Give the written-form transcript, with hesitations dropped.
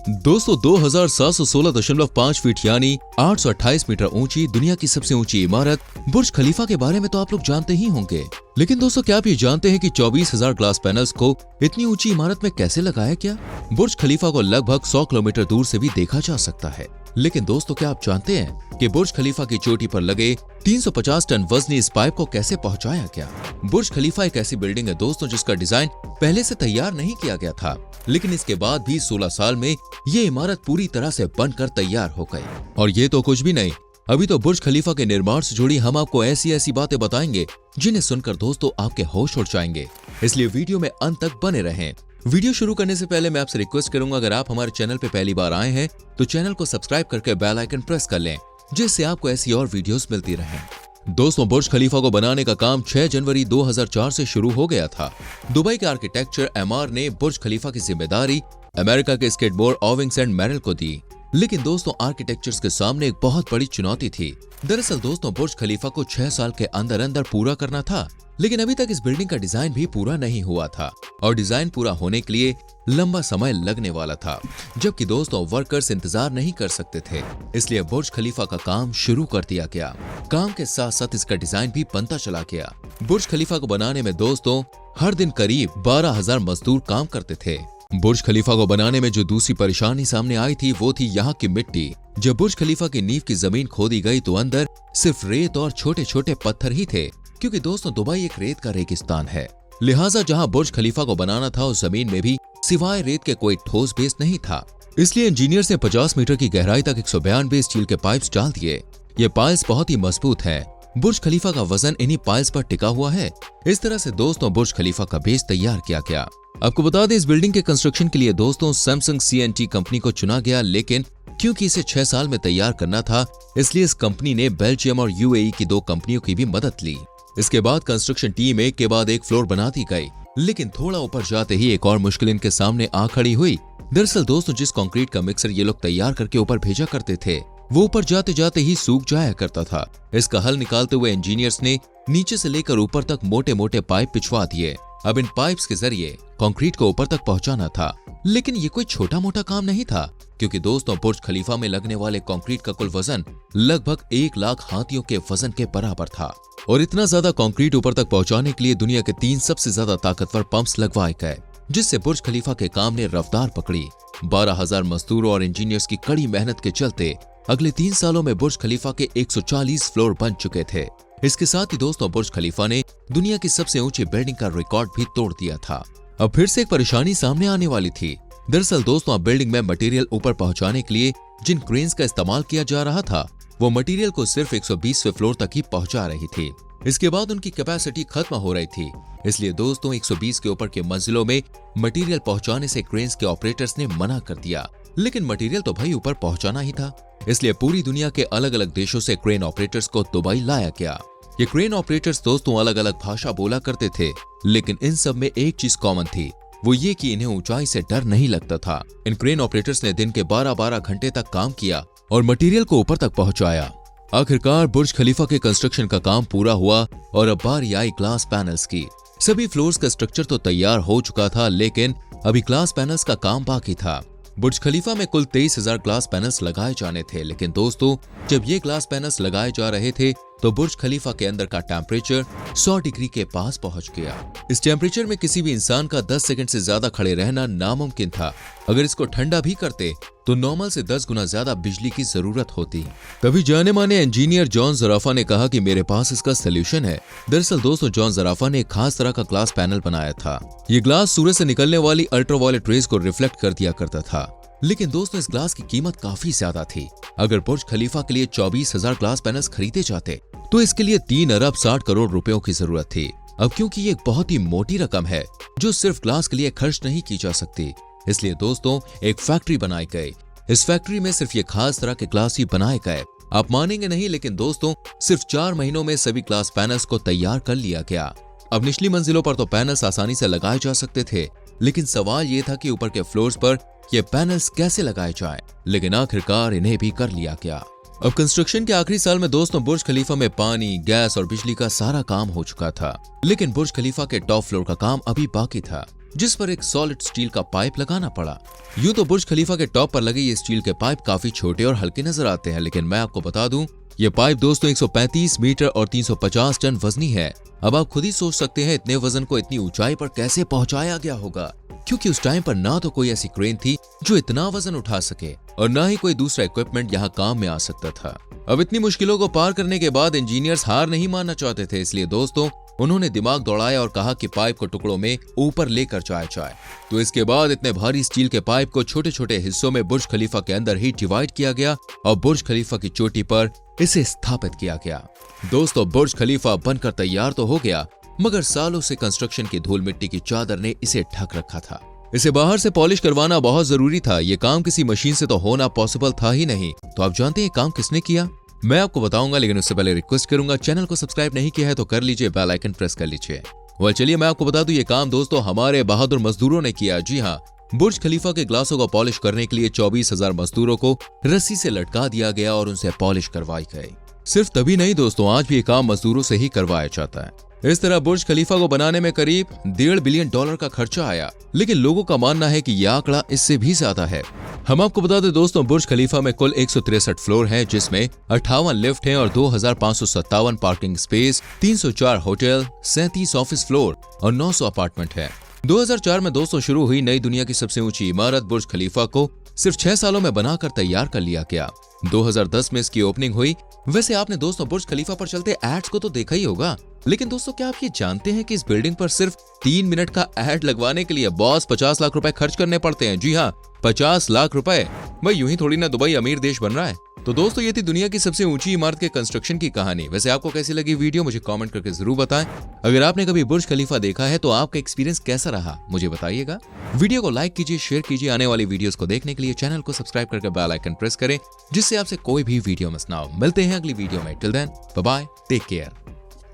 दोस्तों 2716.5 फीट यानी 828 मीटर ऊंची दुनिया की सबसे ऊंची इमारत बुर्ज खलीफा के बारे में तो आप लोग जानते ही होंगे। लेकिन दोस्तों क्या आप ये जानते हैं कि 24,000 ग्लास पैनल्स को इतनी ऊंची इमारत में कैसे लगाया गया? बुर्ज खलीफा को लगभग 100 किलोमीटर दूर से भी देखा जा सकता है। लेकिन दोस्तों क्या आप जानते हैं कि बुर्ज खलीफा की चोटी पर लगे 350 टन वजनी इस पाइप को कैसे पहुंचाया गया? बुर्ज खलीफा एक ऐसी बिल्डिंग है दोस्तों जिसका डिजाइन पहले से तैयार नहीं किया गया था, लेकिन इसके बाद भी 16 साल में ये इमारत पूरी तरह से बनकर तैयार हो गई। और ये तो कुछ भी नहीं, अभी तो बुर्ज खलीफा के निर्माण से जुड़ी हम आपको ऐसी ऐसी बातें बताएंगे जिन्हें सुनकर दोस्तों आपके होश उड़ जाएंगे। इसलिए वीडियो में अंत तक बने रहें। वीडियो शुरू करने से पहले मैं आपसे रिक्वेस्ट करूंगा, अगर आप हमारे चैनल पे पहली बार आए हैं तो चैनल को सब्सक्राइब करके बेल आइकन प्रेस कर लें, जिससे आपको ऐसी और वीडियोस मिलती रहें। दोस्तों बुर्ज खलीफा को बनाने का काम 6 जनवरी 2004 से शुरू हो गया था। दुबई के आर्किटेक्चर एमआर ने बुर्ज खलीफा की जिम्मेदारी अमेरिका के स्केटबोर्ड ओविंग्स एंड मेरल को दी। लेकिन दोस्तों आर्किटेक्चर्स के सामने एक बहुत बड़ी चुनौती थी। दरअसल दोस्तों बुर्ज खलीफा को 6 साल के अंदर अंदर पूरा करना था, लेकिन अभी तक इस बिल्डिंग का डिजाइन भी पूरा नहीं हुआ था और डिजाइन पूरा होने के लिए लंबा समय लगने वाला था, जबकि दोस्तों वर्कर्स इंतजार नहीं कर सकते थे। इसलिए बुर्ज खलीफा का काम शुरू कर दिया गया। काम के साथ साथ इसका डिजाइन भी बनता चला गया। बुर्ज खलीफा को बनाने में दोस्तों हर दिन करीब 12,000 मजदूर काम करते थे। बुर्ज खलीफा को बनाने में जो दूसरी परेशानी सामने आई थी वो थी यहाँ की मिट्टी। जब बुर्ज खलीफा की नींव की जमीन खोदी गई तो अंदर सिर्फ रेत और छोटे छोटे पत्थर ही थे, क्योंकि दोस्तों दुबई एक रेत का रेगिस्तान है। लिहाजा जहां बुर्ज खलीफा को बनाना था उस जमीन में भी सिवाय रेत के कोई ठोस बेस नहीं था। इसलिए इंजीनियर्स ने 50 मीटर की गहराई तक 192 स्टील के पाइप्स डाल दिए। ये पाइल्स बहुत ही मजबूत हैं। बुर्ज खलीफा का वजन इन्हीं पाइल्स पर टिका हुआ है। इस तरह से दोस्तों बुर्ज खलीफा का बेस तैयार किया गया। आपको बता दें इस बिल्डिंग के कंस्ट्रक्शन के लिए दोस्तों सैमसंग CNT कंपनी को चुना गया, लेकिन क्योंकि इसे 6 साल में तैयार करना था इसलिए इस कंपनी ने बेल्जियम और UAE की 2 कंपनियों की भी मदद ली। इसके बाद कंस्ट्रक्शन टीम एक के बाद एक फ्लोर बनाती गई, लेकिन थोड़ा ऊपर जाते ही एक और मुश्किल इनके सामने आ खड़ी हुई। दरअसल दोस्तों जिस कंक्रीट का मिक्सर ये लोग तैयार करके ऊपर भेजा करते थे वो ऊपर जाते जाते ही सूख जाया करता था। इसका हल निकालते हुए इंजीनियर्स ने नीचे से लेकर ऊपर तक मोटे मोटे पाइप पिछवा दिए। अब इन पाइप्स के जरिए कंक्रीट को ऊपर तक पहुंचाना था, लेकिन ये कोई छोटा मोटा काम नहीं था, क्योंकि दोस्तों बुर्ज खलीफा में लगने वाले कंक्रीट का कुल वजन लगभग 1 लाख हाथियों के वजन के बराबर था। और इतना ज्यादा कंक्रीट ऊपर तक पहुंचाने के लिए दुनिया के 3 सबसे ज्यादा ताकतवर पंप्स लगवाए गए, जिससे बुर्ज खलीफा के काम ने रफ्तार पकड़ी। 12,000 मजदूरों और इंजीनियर्स की कड़ी मेहनत के चलते अगले 3 सालों में बुर्ज खलीफा के 140 फ्लोर बन चुके थे। इसके साथ ही दोस्तों बुर्ज खलीफा ने दुनिया की सबसे ऊंची बिल्डिंग का रिकॉर्ड भी तोड़ दिया था। अब फिर से एक परेशानी सामने आने वाली थी। दरअसल दोस्तों अब बिल्डिंग में मटेरियल ऊपर पहुंचाने के लिए जिन क्रेन्स का इस्तेमाल किया जा रहा था वो मटेरियल को सिर्फ 120वें फ्लोर तक ही पहुंचा रही थी। इसके बाद उनकी कैपेसिटी खत्म हो रही थी। इसलिए दोस्तों 120 के ऊपर के मंजिलों में मटेरियल पहुंचाने से क्रेन्स के ऑपरेटर्स ने मना कर दिया। लेकिन मटेरियल तो भाई ऊपर पहुंचाना ही था, इसलिए पूरी दुनिया के अलग अलग देशों से क्रेन ऑपरेटर्स को दुबई लाया गया। ये क्रेन ऑपरेटर्स दोस्तों अलग अलग भाषा बोला करते थे, लेकिन इन सब में एक चीज कॉमन थी, वो ये कि इन्हें ऊंचाई से डर नहीं लगता था। इन क्रेन ऑपरेटर्स ने दिन के 12-12 घंटे तक काम किया और मटेरियल को ऊपर तक पहुंचाया। आखिरकार बुर्ज खलीफा के कंस्ट्रक्शन का काम पूरा हुआ और अब बारी आई ग्लास पैनल्स की। सभी फ्लोर्स का स्ट्रक्चर तो तैयार हो चुका था, लेकिन अभी ग्लास पैनल्स का काम बाकी था। बुर्ज खलीफा में कुल 23,000 ग्लास पैनल्स लगाए जाने थे, लेकिन दोस्तों जब ये ग्लास पैनल्स लगाए जा रहे थे तो बुर्ज खलीफा के अंदर का टेम्परेचर 100 डिग्री के पास पहुंच गया। इस टेम्परेचर में किसी भी इंसान का 10 सेकंड से ज्यादा खड़े रहना नामुमकिन था। अगर इसको ठंडा भी करते तो नॉर्मल से 10 गुना ज्यादा बिजली की जरूरत होती। तभी जाने माने इंजीनियर जॉन ज़राफा ने कहा कि मेरे पास इसका सोल्यूशन है। दरअसल दोस्तों जॉन ज़राफा ने एक खास तरह का ग्लास पैनल बनाया था। ये ग्लास सूरज से निकलने वाली अल्ट्रावायलेट रेज को रिफ्लेक्ट कर दिया करता था। लेकिन दोस्तों इस ग्लास की कीमत काफी ज्यादा थी। अगर बुर्ज खलीफा के लिए 24,000 ग्लास पैनल्स खरीदे जाते तो इसके लिए 3 अरब 60 करोड़ रुपयों की जरूरत थी। अब क्योंकि ये एक बहुत ही मोटी रकम है जो सिर्फ ग्लास के लिए खर्च नहीं की जा सकती, इसलिए दोस्तों एक फैक्ट्री बनाई गई। इस फैक्ट्री में सिर्फ ये खास तरह के ग्लास ही बनाए गए। आप मानेंगे नहीं, लेकिन दोस्तों सिर्फ 4 महीनों में सभी ग्लास पैनल्स को तैयार कर लिया गया। अब निचली मंजिलों पर तो पैनल्स आसानी से लगाए जा सकते थे, लेकिन सवाल ये था कि ऊपर के फ्लोर्स पर ये पैनल्स कैसे लगाए जाएं। लेकिन आखिरकार इन्हें भी कर लिया गया। अब कंस्ट्रक्शन के आखिरी साल में दोस्तों बुर्ज खलीफा में पानी, गैस और बिजली का सारा काम हो चुका था, लेकिन बुर्ज खलीफा के टॉप फ्लोर का काम अभी बाकी था। जिस पर एक सॉलिड स्टील का पाइप लगाना पड़ा। यूं तो बुर्ज खलीफा के टॉप पर लगे ये स्टील के पाइप काफी छोटे और हल्के नजर आते हैं, लेकिन मैं आपको बता दूं ये पाइप दोस्तों 135 मीटर और 350 टन वजनी है। अब आप खुद ही सोच सकते हैं इतने वजन को इतनी ऊंचाई पर कैसे पहुंचाया गया होगा, क्योंकि उस टाइम पर ना तो कोई ऐसी क्रेन थी जो इतना वजन उठा सके और ना ही कोई दूसरा इक्विपमेंट यहाँ काम में आ सकता था। अब इतनी मुश्किलों को पार करने के बाद इंजीनियर्स हार नहीं मानना चाहते थे, इसलिए दोस्तों उन्होंने दिमाग दौड़ाया और कहा कि पाइप को टुकड़ों में ऊपर लेकर जाए। तो इसके बाद इतने भारी स्टील के पाइप को छोटे छोटे हिस्सों में बुर्ज खलीफा के अंदर ही डिवाइड किया गया और बुर्ज खलीफा की चोटी पर इसे स्थापित किया गया। दोस्तों बुर्ज खलीफा बनकर तैयार तो हो गया, मगर सालों से कंस्ट्रक्शन की धूल मिट्टी की चादर ने इसे ढक रखा था। इसे बाहर से पॉलिश करवाना बहुत जरूरी था। ये काम किसी मशीन से तो होना पॉसिबल था ही नहीं। तो आप जानते हैं काम किसने किया? मैं आपको बताऊंगा, लेकिन उससे पहले रिक्वेस्ट करूंगा, चैनल को सब्सक्राइब नहीं किया है तो कर लीजिए, बेल आइकन प्रेस कर लीजिए। और चलिए मैं आपको बता दूं, ये काम दोस्तों हमारे बहादुर मजदूरों ने किया। जी हाँ, बुर्ज खलीफा के ग्लासों को पॉलिश करने के लिए 24,000 मजदूरों को रस्सी से लटका दिया गया और उनसे पॉलिश करवाई गई। सिर्फ तभी नहीं दोस्तों, आज भी ये काम मजदूरों से ही करवाया जाता है। इस तरह बुर्ज खलीफा को बनाने में करीब $1.5 बिलियन का खर्चा आया, लेकिन लोगों का मानना है कि यह आंकड़ा इससे भी ज्यादा है। हम आपको बता दें दोस्तों, बुर्ज खलीफा में कुल 163 फ्लोर हैं, जिसमें 58 लिफ्ट हैं और 2557 parking space, 304 hotel, 37 office floor और 900 अपार्टमेंट है। 2004 में दोस्तों शुरू हुई नई दुनिया की सबसे ऊंची इमारत बुर्ज खलीफा को सिर्फ 6 सालों में बनाकर तैयार कर लिया गया। 2010 में इसकी ओपनिंग हुई। वैसे आपने दोस्तों बुर्ज खलीफा पर चलते एड्स को तो देखा ही होगा, लेकिन दोस्तों क्या आप ये जानते हैं कि इस बिल्डिंग पर सिर्फ 3 मिनट का एड लगवाने के लिए बॉस 50 लाख रुपए खर्च करने पड़ते हैं। जी हाँ, 50 लाख रुपए। भाई यूं ही थोड़ी ना दुबई अमीर देश बन रहा है। तो दोस्तों ये थी दुनिया की सबसे ऊंची इमारत के कंस्ट्रक्शन की कहानी। वैसे आपको कैसी लगी वीडियो, मुझे कमेंट करके जरूर बताएं। अगर आपने कभी बुर्ज खलीफा देखा है तो आपका एक्सपीरियंस कैसा रहा मुझे बताइएगा। वीडियो को लाइक कीजिए, शेयर कीजिए। आने वाली वीडियोस को देखने के लिए चैनल को सब्सक्राइब करके बेल आइकन प्रेस करें, जिससे आपसे कोई भी वीडियो मिस ना हो। मिलते हैं अगली वीडियो में। Till then bye bye, take care.